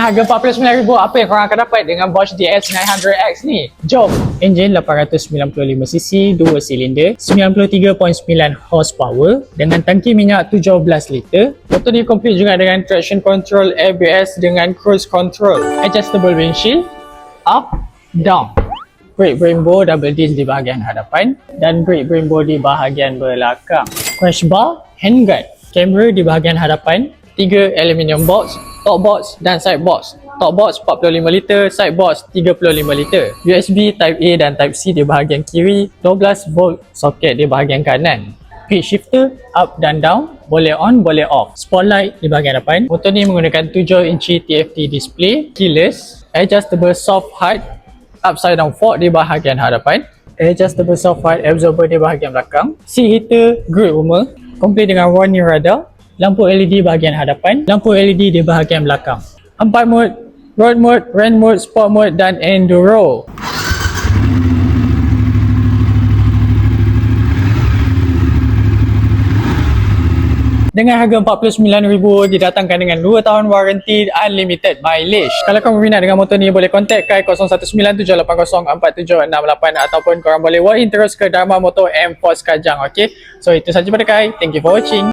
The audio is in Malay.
Harga 49,000 apa yang korang akan dapat dengan Bosch DS 900X ni? Jom! Enjin 895cc, 2 silinder, 93.9 horsepower dengan tangki minyak 17 liter. Motor ni complete juga dengan traction control, ABS dengan cruise control, adjustable windshield, up, down. Brake Brembo double disc di bahagian hadapan dan brake Brembo di bahagian belakang. Crash bar, handguard, kamera di bahagian hadapan, 3 aluminium box, top box dan side box. Top box 45 liter, side box 35 liter. USB Type A dan Type C di bahagian kiri, 12 volt soket di bahagian kanan. Speed shifter up dan down, boleh on boleh off. Spotlight di bahagian depan. Motor ni menggunakan 7 inci TFT display, keyless, adjustable soft hard upside down fork di bahagian hadapan, adjustable soft hard absorber di bahagian belakang, seat heater, grille warmer, complete dengan warning radar, lampu LED bahagian hadapan, lampu LED di bahagian belakang. 4 mode, road mode, range mode, sport mode dan enduro. Dengan harga 49,000 didatangkan dengan 2 tahun waranti unlimited mileage. Kalau kamu minat dengan motor ni, boleh contact Kai 0197804768 ataupun korang boleh walk in terus ke Dharma Motor M Force Kajang. Okay, so itu saja pada Kai. Thank you for watching.